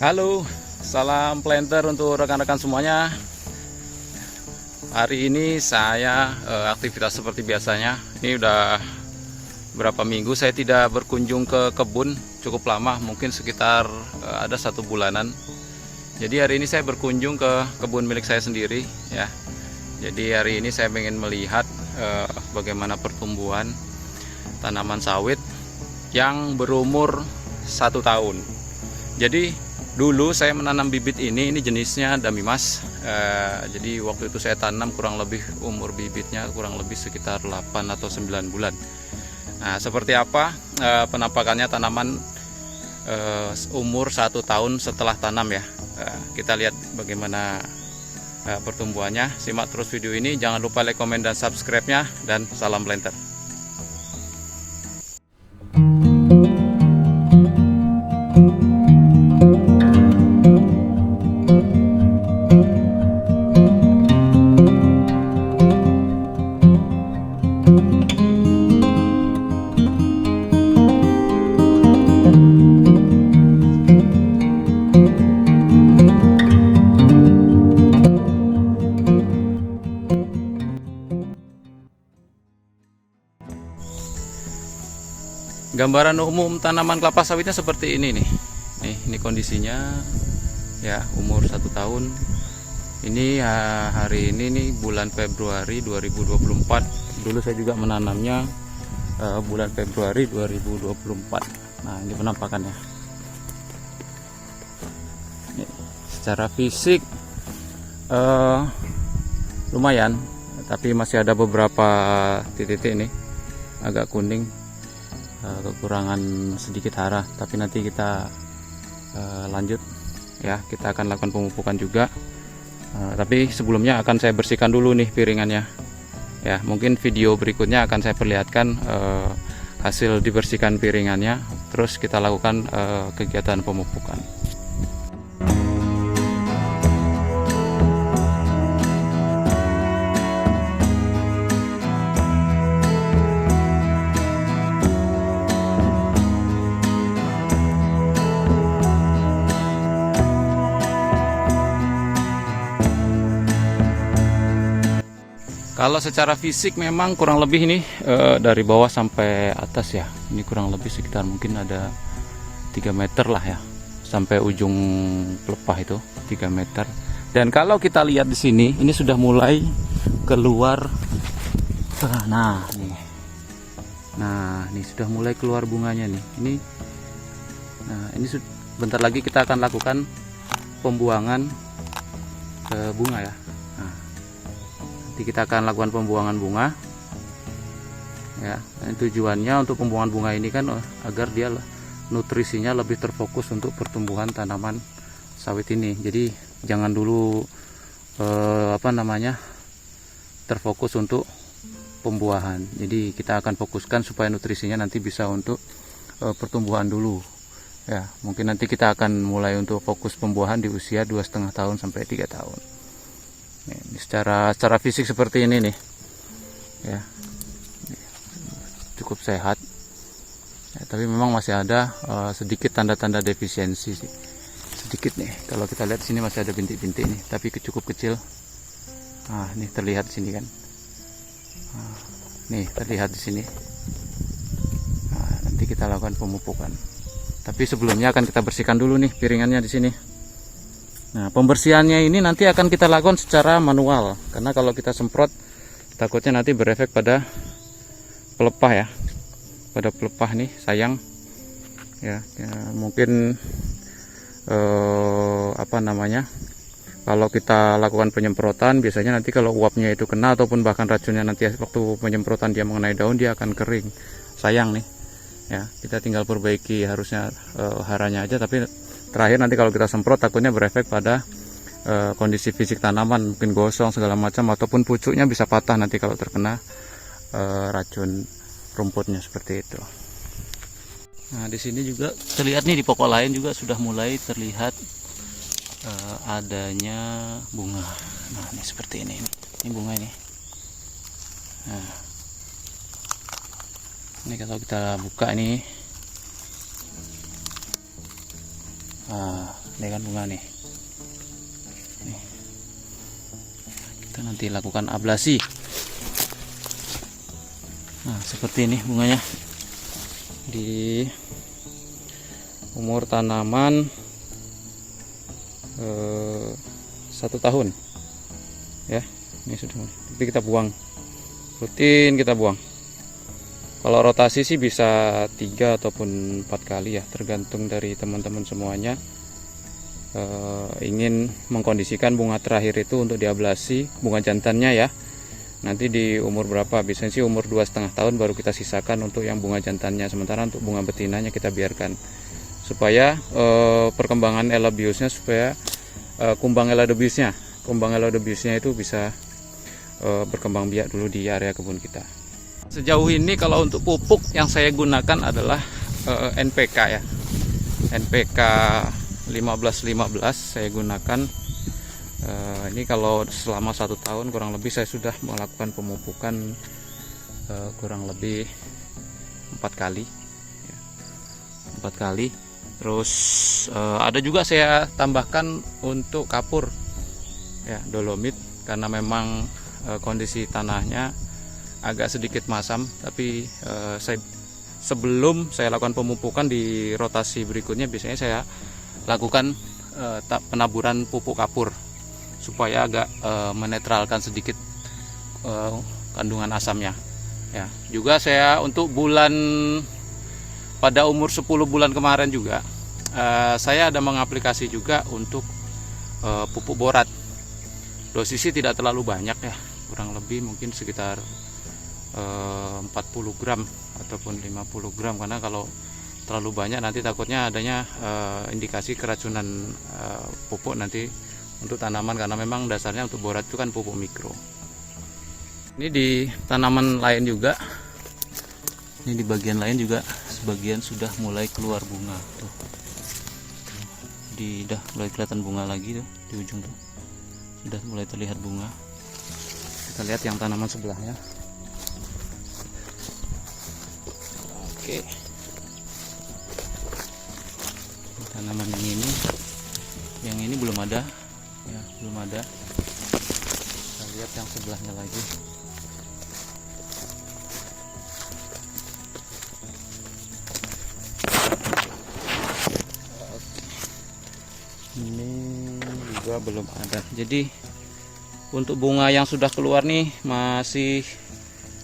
Halo, salam planter untuk rekan-rekan semuanya. Hari ini saya aktivitas seperti biasanya. Ini udah berapa minggu saya tidak berkunjung ke kebun, cukup lama, mungkin sekitar ada 1 bulanan. Jadi hari ini saya berkunjung ke kebun milik saya sendiri ya. Jadi hari ini saya ingin melihat bagaimana pertumbuhan tanaman sawit yang berumur 1 tahun. Jadi dulu saya menanam bibit ini jenisnya Damimas. Jadi waktu itu saya tanam kurang lebih umur bibitnya kurang lebih sekitar 8 atau 9 bulan. Nah, seperti apa penampakannya tanaman umur 1 tahun setelah tanam ya. Kita lihat bagaimana pertumbuhannya. Simak terus video ini, jangan lupa like, komen, dan subscribe-nya, dan salam planter. Gambaran umum tanaman kelapa sawitnya seperti ini nih. Ini kondisinya ya, umur 1 tahun. Ini hari ini nih bulan Februari 2024. Dulu saya juga menanamnya bulan Februari 2024. Nah, ini penampakannya. Ini, secara fisik lumayan, tapi masih ada beberapa titik-titik ini agak kuning, kekurangan sedikit hara, tapi nanti kita lanjut ya, kita akan lakukan pemupukan juga. Tapi sebelumnya akan saya bersihkan dulu nih piringannya ya. Mungkin video berikutnya akan saya perlihatkan hasil dibersihkan piringannya, terus kita lakukan kegiatan pemupukan. Kalau secara fisik memang kurang lebih ini dari bawah sampai atas ya, ini kurang lebih sekitar mungkin ada 3 meter lah ya, sampai ujung pelepah itu 3 meter. Dan kalau kita lihat di sini, ini sudah mulai keluar. Nah ini sudah mulai keluar bunganya nih. Ini bentar lagi kita akan lakukan pembuangan bunga ya. Nanti kita akan lakukan pembuangan bunga ya. Dan tujuannya untuk pembuangan bunga ini kan agar dia nutrisinya lebih terfokus untuk pertumbuhan tanaman sawit ini. Jadi jangan dulu terfokus untuk pembuahan. Jadi kita akan fokuskan supaya nutrisinya nanti bisa untuk pertumbuhan dulu ya. Mungkin nanti kita akan mulai untuk fokus pembuahan di usia 2,5 tahun sampai 3 tahun. Ini secara fisik seperti ini nih ya, cukup sehat ya, tapi memang masih ada sedikit tanda-tanda defisiensi sih, sedikit nih. Kalau kita lihat sini masih ada bintik-bintik nih, tapi cukup kecil. Nah, ini terlihat di sini kan, nih terlihat di sini. Nah, nanti kita lakukan pemupukan, tapi sebelumnya akan kita bersihkan dulu nih piringannya di sini. Nah, pembersihannya ini nanti akan kita lakukan secara manual, karena kalau kita semprot takutnya nanti berefek pada pelepah ya, pada pelepah nih, sayang ya, mungkin kalau kita lakukan penyemprotan, biasanya nanti kalau uapnya itu kena ataupun bahkan racunnya nanti waktu penyemprotan dia mengenai daun, dia akan kering, sayang nih ya. Kita tinggal perbaiki harusnya haranya aja, tapi terakhir nanti kalau kita semprot takutnya berefek pada kondisi fisik tanaman, mungkin gosong segala macam, ataupun pucuknya bisa patah nanti kalau terkena racun rumputnya seperti itu. Nah, di sini juga terlihat nih, di pokok lain juga sudah mulai terlihat adanya bunga. Nah, ini seperti ini bunga ini. Nah, ini kalau kita buka ini, ini kan bunga nih. Kita nanti lakukan ablasi. Nah, seperti ini bunganya di umur tanaman 1 tahun ya. Ini sudah mulai, tapi kita buang rutin, kita buang. Kalau rotasi sih bisa 3 ataupun 4 kali ya, tergantung dari teman-teman semuanya ingin mengkondisikan bunga terakhir itu untuk diablasi bunga jantannya ya. Nanti di umur berapa, biasanya sih umur 2,5 tahun baru kita sisakan untuk yang bunga jantannya, sementara untuk bunga betinanya kita biarkan supaya perkembangan elabiusnya, supaya kumbang elabiusnya itu bisa berkembang biak dulu di area kebun kita. Sejauh ini kalau untuk pupuk yang saya gunakan adalah NPK ya, NPK 15-15 saya gunakan. Ini kalau selama 1 tahun kurang lebih saya sudah melakukan pemupukan kurang lebih 4 kali ya. 4 kali. Terus ada juga saya tambahkan untuk kapur ya, dolomit, karena memang kondisi tanahnya agak sedikit masam. Tapi sebelum saya lakukan pemupukan di rotasi berikutnya, biasanya saya lakukan penaburan pupuk kapur supaya agak menetralkan sedikit kandungan asamnya ya. Juga saya untuk pada umur 10 bulan kemarin juga saya ada mengaplikasi juga untuk pupuk borat. Dosisnya tidak terlalu banyak ya, kurang lebih mungkin sekitar 40 gram ataupun 50 gram, karena kalau terlalu banyak nanti takutnya adanya indikasi keracunan pupuk nanti untuk tanaman, karena memang dasarnya untuk borat itu kan pupuk mikro. Ini di tanaman lain juga, ini di bagian lain juga sebagian sudah mulai keluar bunga tuh. Udah mulai kelihatan bunga lagi tuh di ujung tuh, sudah mulai terlihat bunga. Kita lihat yang tanaman sebelahnya. Oke, tanaman yang ini belum ada ya, belum ada. Kita lihat yang sebelahnya lagi. Ini juga belum ada. Jadi untuk bunga yang sudah keluar nih masih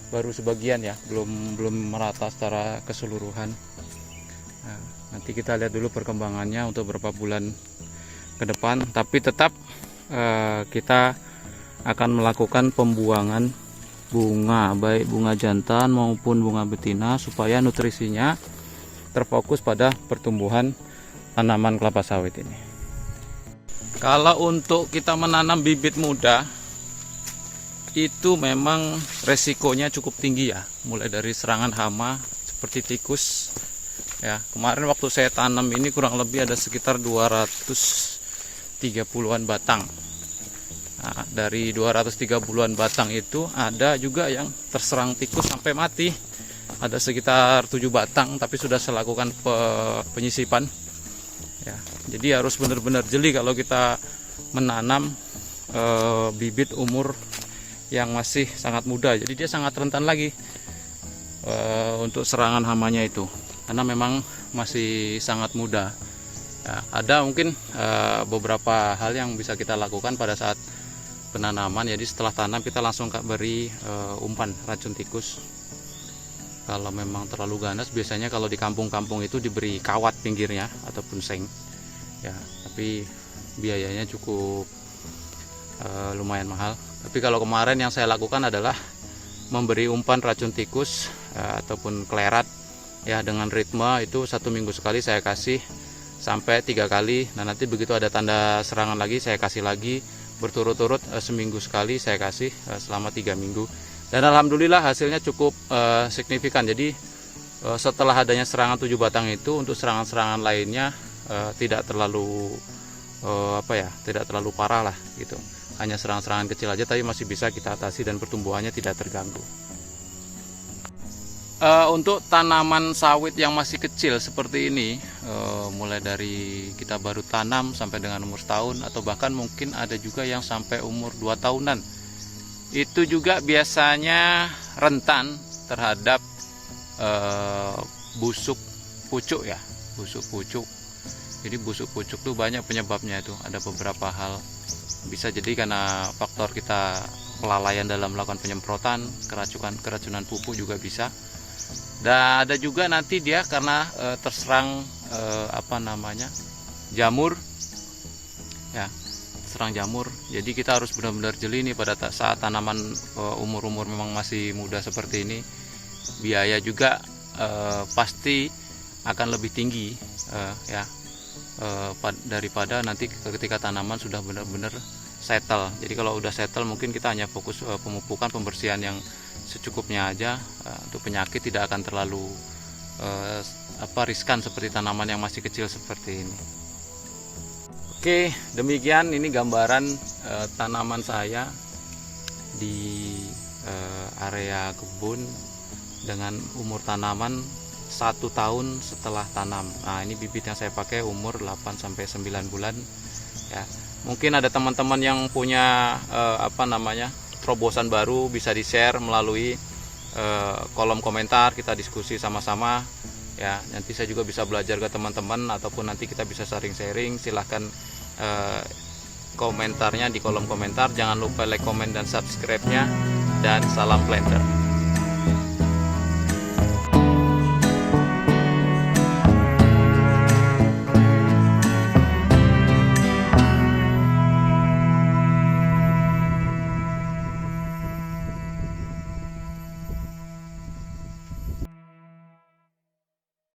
baru sebagian ya, belum merata secara keseluruhan. Nah, nanti kita lihat dulu perkembangannya untuk beberapa bulan ke depan, tapi tetap kita akan melakukan pembuangan bunga, baik bunga jantan maupun bunga betina, supaya nutrisinya terfokus pada pertumbuhan tanaman kelapa sawit ini. Kalau untuk kita menanam bibit muda itu memang resikonya cukup tinggi ya, mulai dari serangan hama seperti tikus ya. Kemarin waktu saya tanam ini kurang lebih ada sekitar 230-an batang. Nah, dari 230-an batang itu ada juga yang terserang tikus sampai mati. Ada sekitar 7 batang, tapi sudah saya lakukan penyisipan ya. Jadi harus benar-benar jeli kalau kita menanam bibit umur yang masih sangat muda. Jadi dia sangat rentan lagi untuk serangan hamanya itu, karena memang masih sangat muda ya. Ada mungkin beberapa hal yang bisa kita lakukan pada saat penanaman. Jadi setelah tanam kita langsung beri umpan racun tikus. Kalau memang terlalu ganas, biasanya kalau di kampung-kampung itu diberi kawat pinggirnya ataupun seng ya, tapi biayanya cukup lumayan mahal. Tapi kalau kemarin yang saya lakukan adalah memberi umpan racun tikus ataupun klerat ya, dengan ritme itu 1 minggu sekali saya kasih sampai 3 kali. Nah, nanti begitu ada tanda serangan lagi saya kasih lagi berturut-turut, seminggu sekali saya kasih selama 3 minggu. Dan alhamdulillah hasilnya cukup signifikan. Jadi setelah adanya serangan 7 batang itu, untuk serangan-serangan lainnya tidak terlalu tidak terlalu parah lah gitu. Hanya serangan-serangan kecil aja, tapi masih bisa kita atasi dan pertumbuhannya tidak terganggu. Untuk tanaman sawit yang masih kecil seperti ini, mulai dari kita baru tanam sampai dengan umur setahun, atau bahkan mungkin ada juga yang sampai umur 2 tahunan, itu juga biasanya rentan terhadap busuk pucuk ya, busuk pucuk. Jadi busuk pucuk tuh banyak penyebabnya, itu ada beberapa hal. Bisa jadi karena faktor kita kelalaian dalam melakukan penyemprotan, keracunan pupuk juga bisa. Dan ada juga nanti dia karena terserang jamur ya, serang jamur. Jadi kita harus benar-benar jeli nih pada saat tanaman umur-umur memang masih muda seperti ini. Biaya juga pasti akan lebih tinggi daripada nanti ketika tanaman sudah benar-benar settle. Jadi kalau udah settle mungkin kita hanya fokus pemupukan, pembersihan yang secukupnya aja. Untuk penyakit tidak akan terlalu riskan seperti tanaman yang masih kecil seperti ini. Oke, demikian ini gambaran tanaman saya di area kebun dengan umur tanaman 1 tahun setelah tanam. Nah, ini bibit yang saya pakai umur 8-9 bulan ya. Mungkin ada teman-teman yang punya terobosan baru, bisa di-share melalui kolom komentar, kita diskusi sama-sama ya. Nanti saya juga bisa belajar ke teman-teman, ataupun nanti kita bisa sharing-sharing. Silahkan komentarnya di kolom komentar. Jangan lupa like, komen, dan subscribe-nya. Dan salam planter.